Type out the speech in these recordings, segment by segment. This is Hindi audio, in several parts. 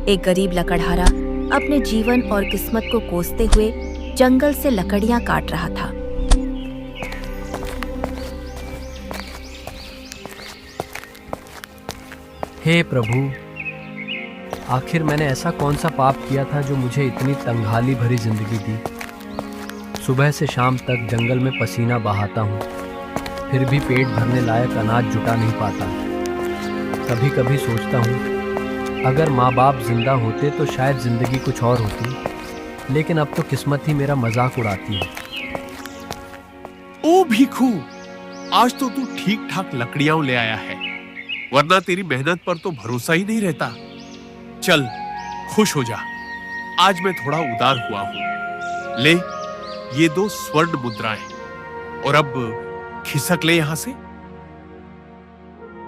एक गरीब लकड़हारा अपने जीवन और किस्मत को कोसते हुए जंगल से लकड़ियां काट रहा था। हे प्रभु, आखिर मैंने ऐसा कौन सा पाप किया था जो मुझे इतनी तंगहाली भरी जिंदगी दी। सुबह से शाम तक जंगल में पसीना बहाता हूँ, फिर भी पेट भरने लायक अनाज जुटा नहीं पाता। कभी कभी सोचता हूँ अगर माँ बाप जिंदा होते तो शायद जिंदगी कुछ और होती, लेकिन अब तो किस्मत ही मेरा मजाक उड़ाती है। ओ भिखू, आज तो तू ठीक ठाक लकड़ियां ले आया है, वरना तेरी मेहनत पर तो भरोसा ही नहीं रहता। चल खुश हो जा, आज मैं थोड़ा उदार हुआ हूं। ले ये 2 स्वर्ण मुद्राएं, और अब खिसक ले यहां से।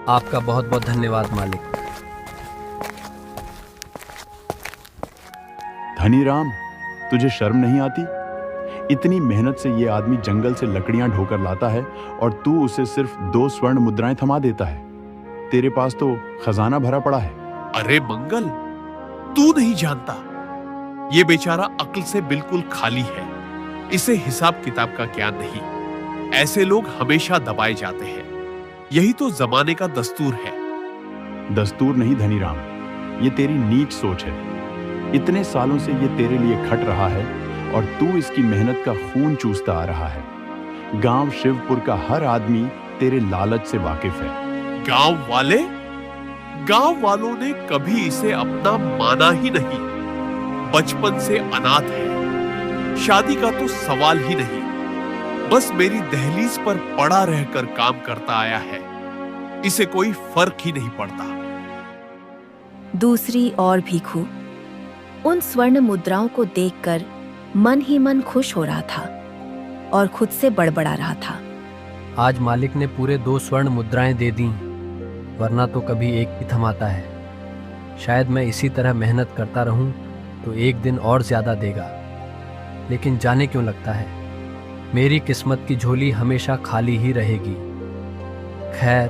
आपका बहुत बहुत धन्यवाद मालिक। धनीराम, तुझे शर्म नहीं आती? इतनी मेहनत से ये आदमी जंगल से लकड़ियां ढोकर लाता है और तू उसे सिर्फ 2 स्वर्ण मुद्राएं थमा देता है। तेरे पास तो खजाना भरा पड़ा है। अरे मंगल, तू नहीं जानता, ये बेचारा अक्ल से बिल्कुल खाली है। इसे हिसाब किताब का ज्ञान नहीं। ऐसे लोग हमेशा दबाए जाते हैं, यही तो जमाने का दस्तूर है। दस्तूर नहीं धनीराम, ये तेरी नीच सोच है। इतने सालों से ये तेरे लिए खट रहा है और तू इसकी मेहनत का खून चूसता आ रहा है। गांव शिवपुर का हर आदमी तेरे लालच से वाकिफ है। गांव वालों ने कभी इसे अपना माना ही नहीं। बचपन से अनाथ है, शादी का तो सवाल ही नहीं। बस मेरी दहलीज पर पड़ा रहकर काम करता आया है, इसे कोई फर्क ही नहीं पड़ता। दूसरी ओर भिखू उन स्वर्ण मुद्राओं को देखकर मन ही मन खुश हो रहा था और खुद से बड़बड़ा रहा था। आज मालिक ने पूरे 2 स्वर्ण मुद्राएं दे दी, वरना तो कभी एक ही थमाता है। शायद मैं इसी तरह मेहनत करता रहूं तो एक दिन और ज्यादा देगा, लेकिन जाने क्यों लगता है मेरी किस्मत की झोली हमेशा खाली ही रहेगी। खैर,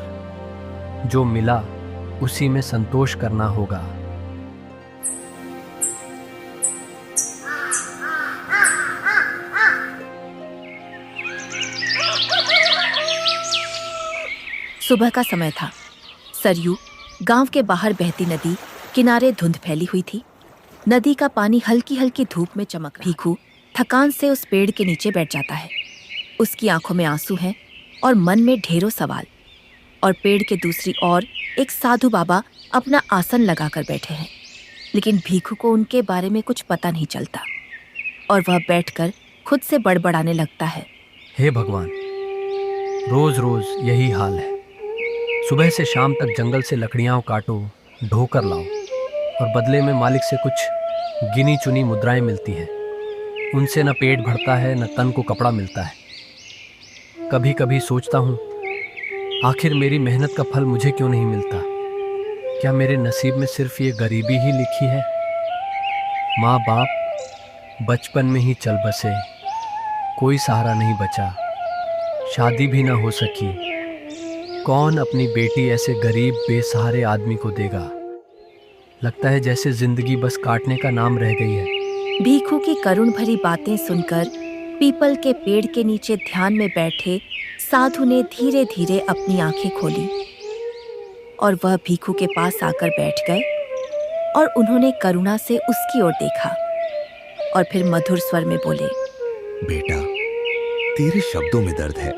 जो मिला उसी में संतोष करना होगा। सुबह का समय था। सरयू गांव के बाहर बहती नदी किनारे धुंध फैली हुई थी। नदी का पानी हल्की हल्की धूप में चमक रहा। भिखू थकान से उस पेड़ के नीचे बैठ जाता है। उसकी आंखों में आंसू हैं और मन में ढेरों सवाल। और पेड़ के दूसरी ओर एक साधु बाबा अपना आसन लगाकर बैठे हैं, लेकिन भिखू को उनके बारे में कुछ पता नहीं चलता और वह बैठकर खुद से बड़बड़ाने लगता है। हे भगवान, रोज रोज यही हाल है। सुबह से शाम तक जंगल से लकड़ियां काटो, ढोकर लाओ, और बदले में मालिक से कुछ गिनी चुनी मुद्राएं मिलती हैं। उनसे न पेट भरता है, न तन को कपड़ा मिलता है। कभी कभी सोचता हूँ आखिर मेरी मेहनत का फल मुझे क्यों नहीं मिलता। क्या मेरे नसीब में सिर्फ ये गरीबी ही लिखी है? माँ बाप बचपन में ही चल बसे, कोई सहारा नहीं बचा, शादी भी ना हो सकी। कौन अपनी बेटी ऐसे गरीब बेसहारे आदमी को देगा? लगता है जैसे जिंदगी बस काटने का नाम रह गई है। भिखू की करुण भरी बातें सुनकर पीपल के पेड़ के नीचे ध्यान में बैठे साधु ने धीरे धीरे अपनी आंखें खोली और वह भिखू के पास आकर बैठ गए और उन्होंने करुणा से उसकी ओर देखा और फिर मधुर स्वर में बोले, बेटा, तेरे शब्दों में दर्द है।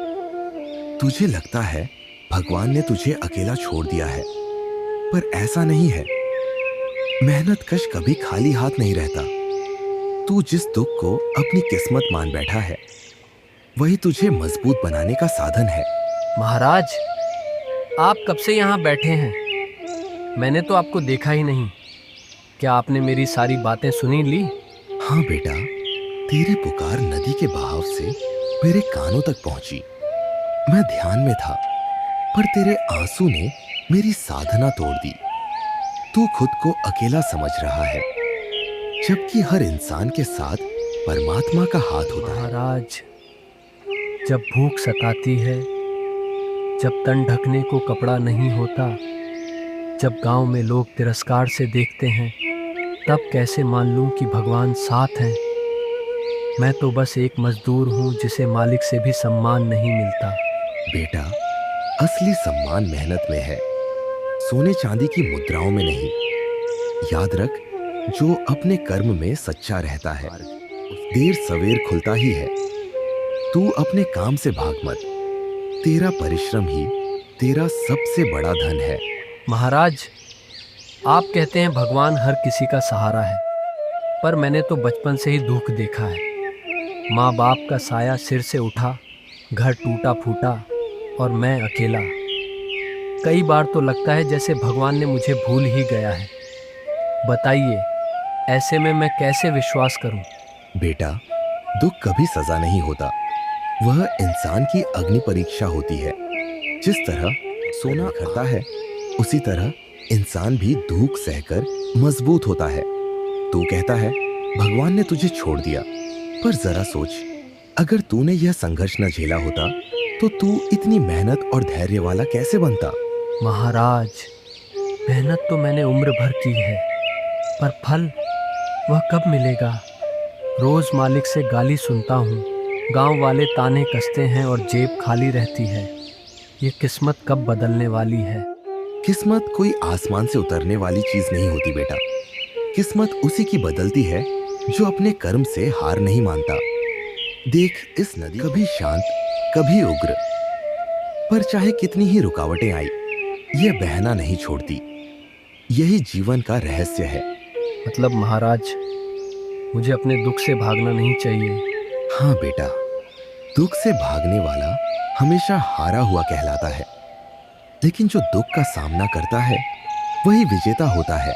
तुझे लगता है भगवान ने तुझे अकेला छोड़ दिया है, पर ऐसा नहीं है। मेहनत कश कभी खाली हाथ नहीं रहता। तू जिस दुख को अपनी किस्मत मान बैठा है, वही तुझे मजबूत बनाने का साधन है। महाराज, आप कब से यहाँ बैठे हैं? मैंने तो आपको देखा ही नहीं। क्या आपने मेरी सारी बातें सुनी ली? हाँ बेटा, तेरी पुकार नदी के बहाव से मेरे कानों तक पहुंची। मैं ध्यान में था, पर तेरे आंसू ने मेरी साधना तोड़ दी। तू खुद को अकेला समझ रहा है, जबकि हर इंसान के साथ परमात्मा का हाथ होता है। महाराज, जब भूख सताती है, जब तन ढकने को कपड़ा नहीं होता, जब गांव में लोग तिरस्कार से देखते हैं तब कैसे मान लूं कि भगवान साथ हैं। मैं तो बस एक मजदूर हूं जिसे मालिक से भी सम्मान नहीं मिलता। बेटा, असली सम्मान मेहनत में है, सोने चांदी की मुद्राओं में नहीं। याद रख, जो अपने कर्म में सच्चा रहता है देर सवेर खुलता ही है। तू अपने काम से भाग मत, तेरा परिश्रम ही तेरा सबसे बड़ा धन है। महाराज, आप कहते हैं भगवान हर किसी का सहारा है, पर मैंने तो बचपन से ही दुख देखा है। माँ बाप का साया सिर से उठा, घर टूटा फूटा और मैं अकेला। कई बार तो लगता है जैसे भगवान ने मुझे भूल ही गया है। बताइए, ऐसे में मैं कैसे विश्वास करूं? बेटा, दुख कभी सजा नहीं होता, वह इंसान की अग्नि परीक्षा होती है। जिस तरह सोना निखरता है, उसी तरह इंसान भी धूप सहकर मजबूत होता है। तू कहता है भगवान ने तुझे छोड़ दिया, पर जरा सोच, अगर तूने यह संघर्ष न झेला होता तो तू इतनी मेहनत और धैर्य वाला कैसे बनता? महाराज, मेहनत तो मैंने उम्र भर की है, पर फल वह कब मिलेगा? रोज मालिक से गाली सुनता हूँ, गांव वाले ताने कसते हैं और जेब खाली रहती है। ये किस्मत कब बदलने वाली है? किस्मत कोई आसमान से उतरने वाली चीज नहीं होती बेटा। किस्मत उसी की बदलती है जो अपने कर्म से हार नहीं मानता। देख, इस नदी कभी शांत, कभी उग्र, पर चाहे कितनी ही रुकावटें आई, यह बहना नहीं छोड़ती। यही जीवन का रहस्य है। मतलब महाराज, मुझे अपने दुख से भागना नहीं चाहिए? हाँ बेटा, दुख से भागने वाला हमेशा हारा हुआ कहलाता है, लेकिन जो दुख का सामना करता है वही विजेता होता है।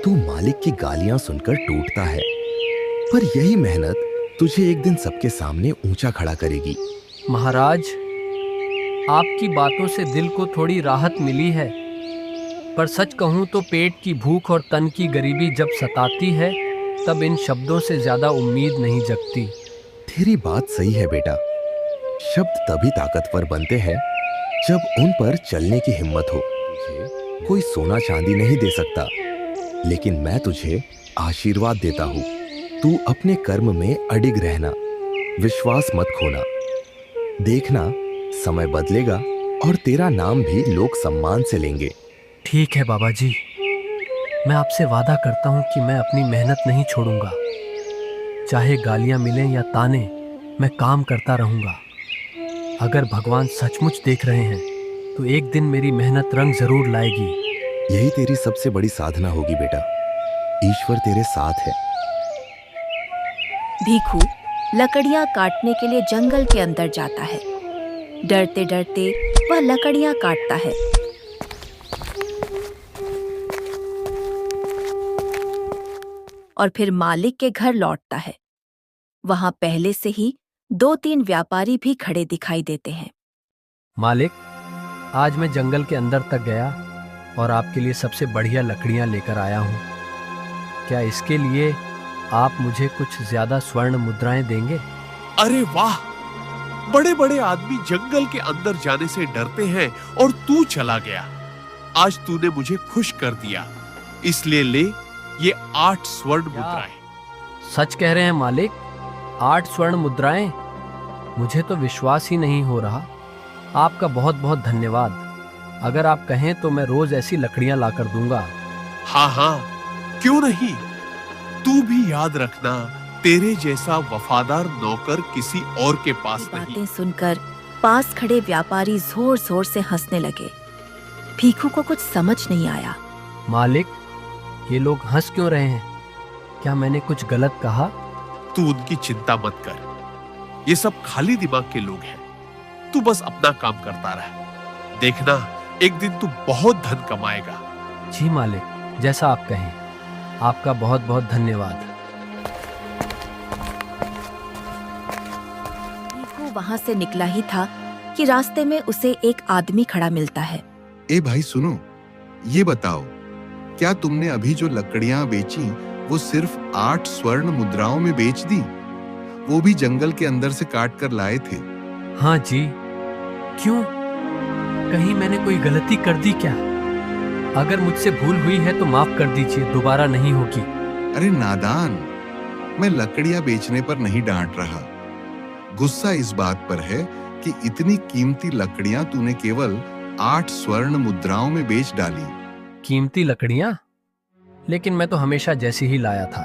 तू मालिक की गालियां सुनकर टूटता है, पर यही मेहनत तुझे एक दिन सबके सामने ऊंचा खड़ा करेगी। महाराज, आपकी बातों से दिल को थोड़ी राहत मिली है, पर सच कहूँ तो पेट की भूख और तन की गरीबी जब सताती है तब इन शब्दों से ज्यादा उम्मीद नहीं जगती। तेरी बात सही है बेटा। शब्द तभी ताकतवर बनते हैं जब उन पर चलने की हिम्मत हो। तुझे कोई सोना चांदी नहीं दे सकता, लेकिन मैं तुझे आशीर्वाद देता हूँ। तू अपने कर्म में अडिग रहना, विश्वास मत खोना। देखना, समय बदलेगा और तेरा नाम भी लोग सम्मान से लेंगे। ठीक है बाबा जी, मैं आपसे वादा करता हूँ कि मैं अपनी मेहनत नहीं छोड़ूंगा। चाहे गालियाँ मिलें या ताने, मैं काम करता रहूंगा। अगर भगवान सचमुच देख रहे हैं तो एक दिन मेरी मेहनत रंग जरूर लाएगी। यही तेरी सबसे बड़ी साधना होगी बेटा। ईश्वर तेरे साथ है। भीखू लकड़ियां काटने के लिए जंगल के अंदर जाता है। डरते डरते वह लकड़ियां काटता है। और फिर मालिक के घर लौटता है। वहां पहले से ही 2-3 व्यापारी भी खड़े दिखाई देते हैं। मालिक, आज मैं जंगल के अंदर तक गया और आपके लिए सबसे बढ़िया लकड़ियां लेकर आया हूँ। क्या इसके लिए आप मुझे कुछ ज्यादा स्वर्ण मुद्राएं देंगे? अरे वाह, बड़े बड़े आदमी जंगल के अंदर जाने से डरते हैं और तू चला गया। आज तूने मुझे खुश कर दिया, इसलिए ले ये 8 स्वर्ण मुद्राएं। सच कह रहे हैं मालिक? 8 स्वर्ण मुद्राएं? मुझे तो विश्वास ही नहीं हो रहा। आपका बहुत बहुत धन्यवाद। अगर आप कहें तो मैं रोज ऐसी लकड़ियां लाकर दूंगा। हाँ हाँ, क्यों नहीं। तू भी याद रखना, तेरे जैसा वफादार नौकर किसी और के पास नहीं। बातें सुनकर पास खड़े व्यापारी जोर जोर से हंसने लगे। भीखू को कुछ समझ नहीं आया। मालिक, ये लोग हंस क्यों रहे हैं? क्या मैंने कुछ गलत कहा? तू उनकी चिंता मत कर, ये सब खाली दिमाग के लोग हैं। तू बस अपना काम करता रह, देखना एक दिन तू बहुत धन कमाएगा। जी मालिक, जैसा आप कहें। आपका बहुत बहुत धन्यवाद। भीखू वहां से निकला ही था कि रास्ते में उसे एक आदमी खड़ा मिलता है। ए भाई सुनो, ये बताओ, क्या तुमने अभी जो लकड़ियां बेची वो सिर्फ 8 स्वर्ण मुद्राओं में बेच दी? वो भी जंगल के अंदर से काट कर लाए थे। हाँ जी। क्यों? कहीं मैंने कोई गलती कर दी क्या? अगर मुझसे भूल हुई है तो माफ कर दीजिए, दोबारा नहीं होगी। अरे नादान, मैं लकड़ियां बेचने पर नहीं डांट रहा। गुस्सा इस बात पर है कि इतनी कीमती लकड़ियां तूने केवल 8 स्वर्ण मुद्राओं में बेच डाली। कीमती लकड़ियां? लेकिन मैं तो हमेशा जैसी ही लाया था।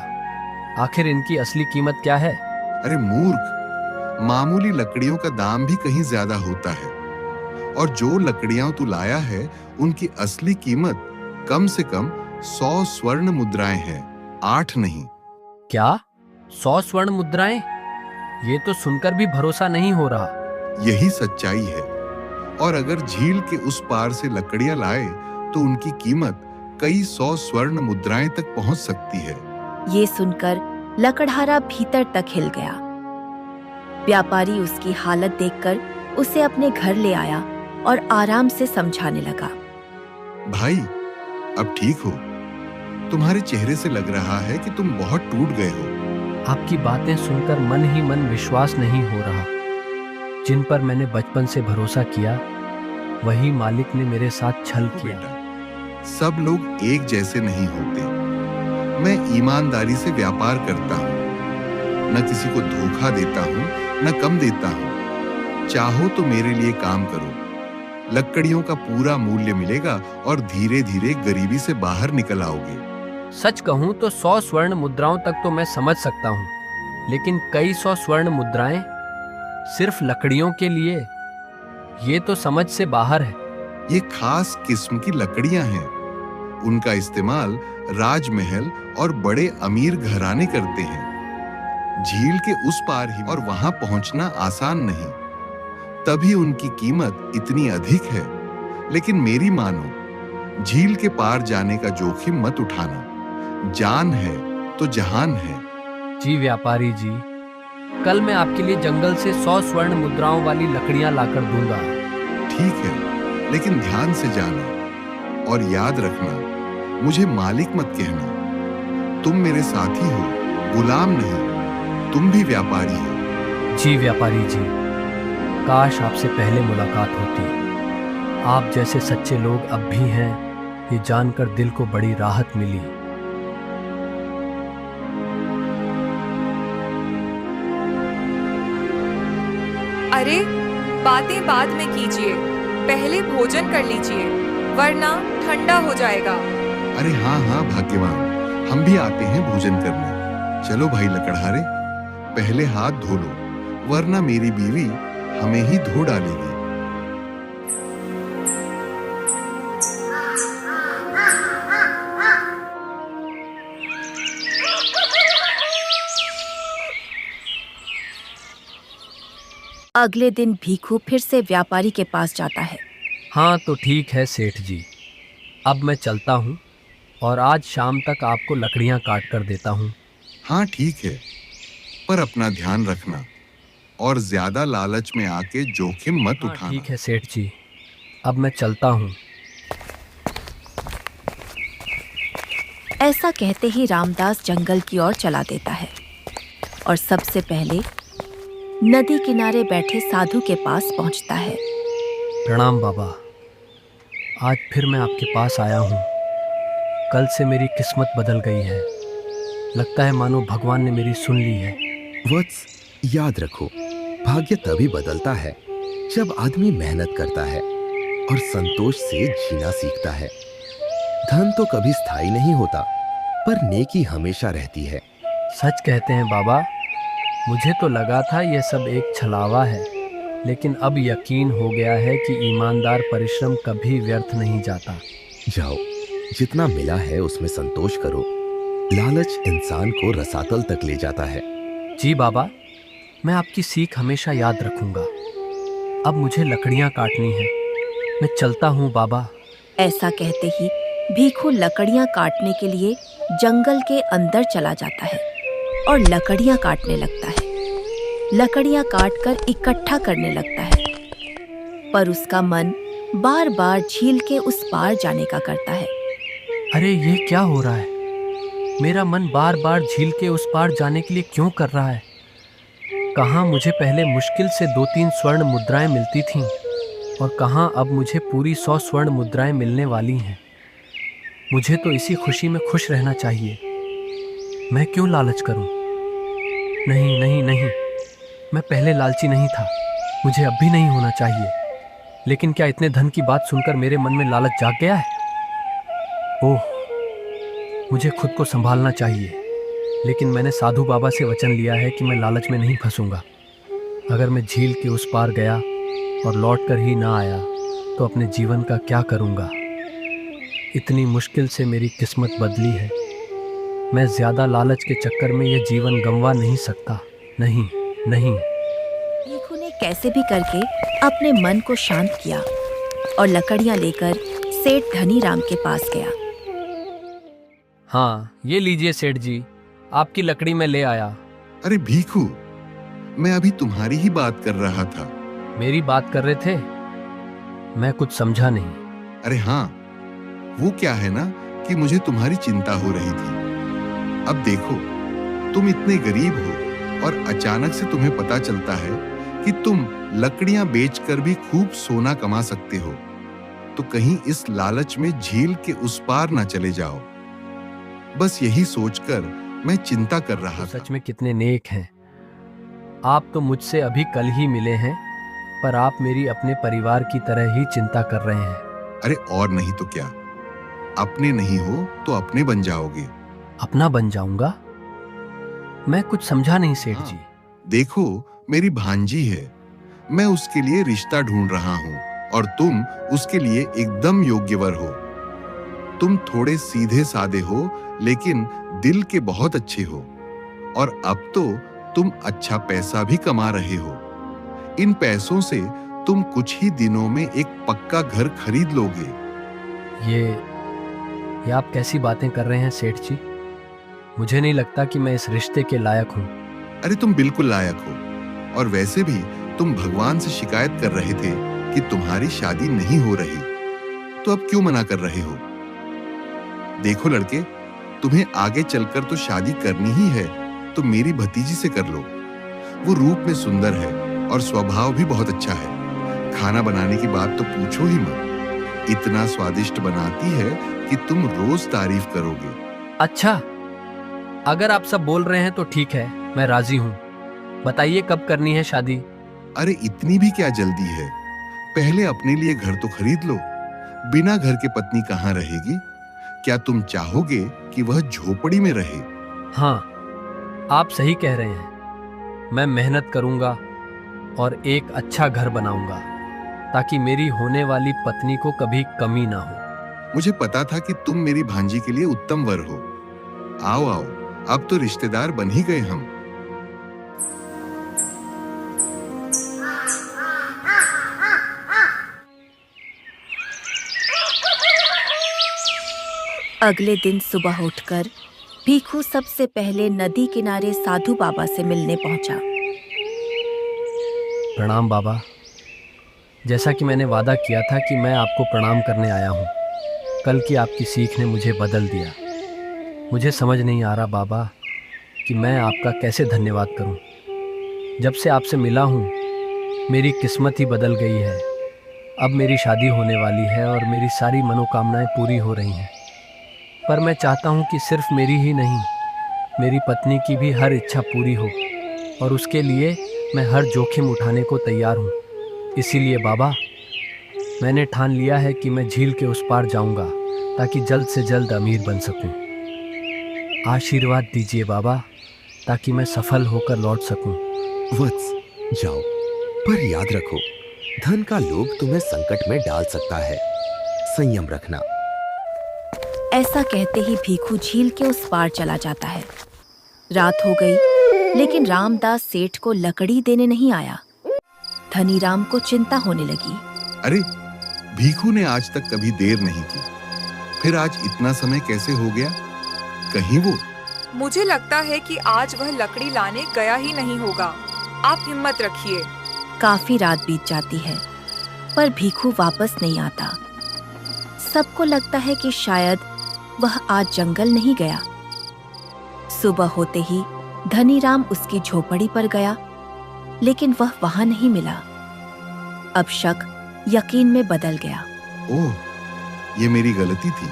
आखिर इनकी असली कीमत क्या है? अरे मूर्ख, मामूली लकड़ियों का दाम भी कहीं ज्यादा होता है, और जो लकड़ियां तू लाया है उनकी असली कीमत कम से कम 100 स्वर्ण मुद्राएं हैं, 8 नहीं। क्या 100 स्वर्ण मुद्राएं? ये तो सुनकर भी भरोसा नहीं हो रहा। यही सच्चाई है। और अगर झील के उस पार से लकड़ियां लाए तो उनकी कीमत कई 100 स्वर्ण मुद्राएं तक पहुंच सकती है। ये सुनकर लकड़हारा भीतर तक हिल गया। व्यापारी उसकी हालत देखकर उसे अपने घर ले आया और आराम से समझाने लगा। भाई, अब ठीक हो? तुम्हारे चेहरे से लग रहा है कि तुम बहुत टूट गए हो। आपकी बातें सुनकर मन ही मन विश्वास नहीं हो रहा। जिन पर मैंने बचपन से भरोसा किया, वही मालिक ने मेरे साथ छल किया। बेटा, सब लोग एक जैसे नहीं होते। मैं ईमानदारी से व्यापार करता हूँ, न किसी को धोखा देता हूँ, न कम देता हूँ। चाहो तो मेरे लिए काम करो, लकड़ियों का पूरा मूल्य मिलेगा और धीरे धीरे गरीबी से बाहर निकल आओगे। सच कहूं तो 100 स्वर्ण मुद्राओं तक तो मैं समझ सकता हूं, लेकिन कई 100 स्वर्ण मुद्राएं सिर्फ लकड़ियों के लिए, ये तो समझ से बाहर है। ये खास किस्म की लकड़ियां हैं। उनका इस्तेमाल राजमहल और बड़े अमीर घराने करते हैं। झील के उस पार ही और वहां पहुंचना आसान नहीं, तभी उनकी कीमत इतनी अधिक है। लेकिन मेरी मानो, झील के पार जाने का जोखिम मत उठाना। जान है तो जहान है। जी व्यापारी जी, कल मैं आपके लिए जंगल से 100 स्वर्ण मुद्राओं वाली लकड़ियां लाकर दूंगा। ठीक है, लेकिन ध्यान से जाना और याद रखना, मुझे मालिक मत कहना। तुम मेरे साथी हो, गुलाम नहीं। तुम भी व्यापारी हो। जी व्यापारी जी, काश आपसे पहले मुलाकात होती। आप जैसे सच्चे लोग अब भी हैं, ये जानकर दिल को बड़ी राहत मिली। अरे, बातें बाद में कीजिए, पहले भोजन कर लीजिए, वरना ठंडा हो जाएगा। अरे हाँ हाँ भाग्यवान, हम भी आते हैं भोजन करने। चलो भाई लकड़हारे, पहले हाथ धो लो, वरना मेरी बीवी हमें ही धो डालेगी। अगले दिन भीखू फिर से व्यापारी के पास जाता है। हाँ तो ठीक है सेठ जी, अब मैं चलता हूँ और आज शाम तक आपको लकड़ियाँ काट कर देता हूँ। हाँ ठीक है, पर अपना ध्यान रखना और ज्यादा लालच में आके जोखिम मत हाँ, उठाना। ठीक है सेठ जी, अब मैं चलता हूँ। ऐसा कहते ही रामदास जंगल की ओर चला देता है और सबसे पहले नदी किनारे बैठे साधु के पास पहुंचता है। प्रणाम बाबा, आज फिर मैं आपके पास आया हूँ। कल से मेरी किस्मत बदल गई है। लगता है मानो भगवान ने मेरी सुन ली है। वत्स, याद रखो, भाग्य तभी बदलता है जब आदमी मेहनत करता है और संतोष से जीना सीखता है। धन तो कभी स्थायी नहीं होता, पर नेकी हमेशा रहती है। सच कहते हैं बाबा, मुझे तो लगा था यह सब एक छलावा है, लेकिन अब यकीन हो गया है कि ईमानदार परिश्रम कभी व्यर्थ नहीं जाता। जाओ, जितना मिला है उसमें संतोष करो। लालच इंसान को रसातल तक ले जाता है। जी बाबा, मैं आपकी सीख हमेशा याद रखूंगा। अब मुझे लकड़ियां काटनी है, मैं चलता हूँ बाबा। ऐसा कहते ही भीखू लकड़ियां काटने के लिए जंगल के अंदर चला जाता है और लकड़ियां काटने लगता है। लकड़ियां काटकर इकट्ठा करने लगता है, पर उसका मन बार बार झील के उस पार जाने का करता है। अरे ये क्या हो रहा है? मेरा मन बार बार झील के उस पार जाने के लिए क्यों कर रहा है? कहाँ मुझे पहले मुश्किल से 2-3 स्वर्ण मुद्राएं मिलती थीं और कहाँ अब मुझे पूरी 100 स्वर्ण मुद्राएं मिलने वाली हैं। मुझे तो इसी खुशी में खुश रहना चाहिए। मैं क्यों लालच करूं? नहीं नहीं नहीं, मैं पहले लालची नहीं था, मुझे अब भी नहीं होना चाहिए। लेकिन क्या इतने धन की बात सुनकर मेरे मन में लालच जाग गया है? ओह, मुझे खुद को संभालना चाहिए। लेकिन मैंने साधु बाबा से वचन लिया है कि मैं लालच में नहीं फंसूंगा। अगर मैं झील के उस पार गया और लौट कर ही ना आया तो अपने जीवन का क्या करूंगा? इतनी मुश्किल से मेरी किस्मत बदली है। मैं ज्यादा लालच के चक्कर में यह जीवन गंवा नहीं सकता। नहीं नहीं। भीखू ने कैसे भी करके अपने मन को शांत किया और लकड़ियां लेकर सेठ धनीराम के पास गया। हाँ, ये लीजिए सेठ जी, आपकी लकड़ी मैं ले आया। अरे भीखू, मैं अभी तुम्हारी ही बात कर रहा था। मेरी बात कर रहे थे? मैं कुछ समझा नहीं। अरे हाँ, वो क्या है ना कि मुझे तुम्हारी चिंता हो रही थी। अब देखो, तुम इतने गरीब हो और अचानक से तुम्हें पता चलता है कि तुम लकड़ियां बेचकर भी खूब सोना कमा सकते हो, तो कहीं इस लालच में झील के उस पार ना चले जाओ। बस यही सोचकर मैं चिंता कर रहा था। सच में कितने नेक हैं आप। तो मुझसे अभी कल ही मिले हैं, पर आप मेरी अपने परिवार की तरह ही चिंता कर रहे हैं। अरे और नहीं तो क्या, अपने नहीं हो तो अपने बन जाओगे। अपना बन जाऊंगा? मैं कुछ समझा नहीं सेठ जी। देखो, मेरी भांजी है, मैं उसके लिए रिश्ता ढूंढ रहा हूँ और तुम उसके लिए एकदम योग्य वर हो। तुम थोड़े सीधे साधे हो, लेकिन दिल के बहुत अच्छे हो, और अब तो तुम अच्छा पैसा भी कमा रहे हो। इन पैसों से तुम कुछ ही दिनों में एक पक्का घर खरीद लोगे। ये आप कैसी बातें कर रहे हैं सेठ जी? मुझे नहीं लगता कि मैं इस रिश्ते के लायक हूँ। अरे तुम बिल्कुल लायक हो, और वैसे भी तुम भगवान से शिकायत कर रहे थे कि तुम्हारी शादी नहीं हो रही, तो अब क्यों मना कर रहे हो? देखो लड़के, तुम्हें आगे चलकर तो शादी करनी ही है, तो मेरी भतीजी से कर लो। वो रूप में सुंदर है और स्वभाव भी बहुत अच्छा है। खाना बनाने की बात तो पूछो ही मत, इतना स्वादिष्ट बनाती है कि तुम रोज तारीफ करोगे। अच्छा, अगर आप सब बोल रहे हैं तो ठीक है, मैं राजी हूँ। बताइए कब करनी है शादी? अरे इतनी भी क्या जल्दी है, पहले अपने लिए घर तो खरीद लो। बिना घर के पत्नी कहाँ रहेगी? क्या तुम चाहोगे कि वह झोपड़ी में रहे? हाँ, आप सही कह रहे हैं। मैं मेहनत करूंगा और एक अच्छा घर बनाऊंगा, ताकि मेरी होने वाली पत्नी को कभी कमी ना हो। मुझे पता था कि तुम मेरी भांजी के लिए उत्तम वर हो। आओ आओ, अब तो रिश्तेदार बन ही गए हम। अगले दिन सुबह उठकर भीखू सबसे पहले नदी किनारे साधु बाबा से मिलने पहुंचा। प्रणाम बाबा। जैसा कि मैंने वादा किया था कि मैं आपको प्रणाम करने आया हूँ, कल की आपकी सीख ने मुझे बदल दिया। मुझे समझ नहीं आ रहा बाबा कि मैं आपका कैसे धन्यवाद करूँ। जब से आपसे मिला हूँ, मेरी किस्मत ही बदल गई है। अब मेरी शादी होने वाली है और मेरी सारी मनोकामनाएं पूरी हो रही हैं। पर मैं चाहता हूँ कि सिर्फ मेरी ही नहीं, मेरी पत्नी की भी हर इच्छा पूरी हो, और उसके लिए मैं हर जोखिम उठाने को तैयार हूँ। इसीलिए बाबा, मैंने ठान लिया है कि मैं झील के उस पार जाऊँगा, ताकि जल्द से जल्द अमीर बन सकूँ। आशीर्वाद दीजिए बाबा, ताकि मैं सफल होकर लौट सकूँ। वत्स, जाओ, पर याद रखो, धन का लोभ तुम्हें संकट में डाल सकता है। संयम रखना। ऐसा कहते ही भीखू झील के उस पार चला जाता है। रात हो गई, लेकिन रामदास सेठ को लकड़ी देने नहीं आया। धनीराम को चिंता होने लगी। अरे भीखू ने आज तक कभी देर नहीं की, फिर आज इतना समय कैसे हो गया? कहीं वो मुझे लगता है कि आज वह लकड़ी लाने गया ही नहीं होगा। आप हिम्मत रखिए। काफी रात बीत जाती है, पर भीखू वापस नहीं आता। सबको लगता है कि शायद वह आज जंगल नहीं गया। सुबह होते ही धनीराम उसकी झोपड़ी पर गया, लेकिन वह वहां नहीं मिला। अब शक यकीन में बदल गया। ओह, ये मेरी गलती थी।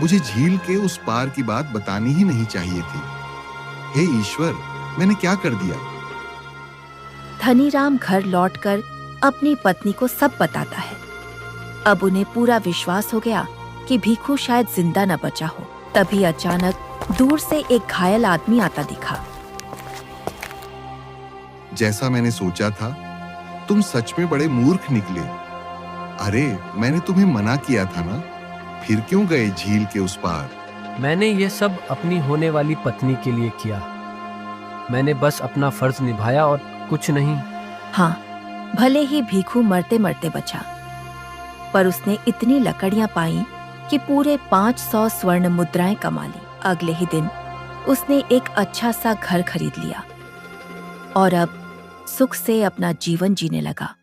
मुझे झील के उस पार की बात बतानी ही नहीं चाहिए थी। हे ईश्वर, मैंने क्या कर दिया? धनीराम घर लौटकर अपनी पत्नी को सब बताता है। अब उन्हें पूरा विश्वास हो गया कि भीखू शायद जिंदा न बचा हो। तभी अचानक दूर से एक घायल आदमी आता दिखा। जैसा मैंने सोचा था, तुम सच में बड़े मूर्ख निकले। अरे, मैंने तुम्हें मना किया था ना, फिर क्यों गए झील के उस पार? मैंने ये सब अपनी होने वाली पत्नी के लिए किया। मैंने बस अपना फर्ज निभाया और कुछ नहीं। हाँ, भले ही भीखू मरते मरते बचा, पर उसने इतनी लकड़ियां पाई कि पूरे 500 स्वर्ण मुद्राएं कमा ली। अगले ही दिन उसने एक अच्छा सा घर खरीद लिया और अब सुख से अपना जीवन जीने लगा।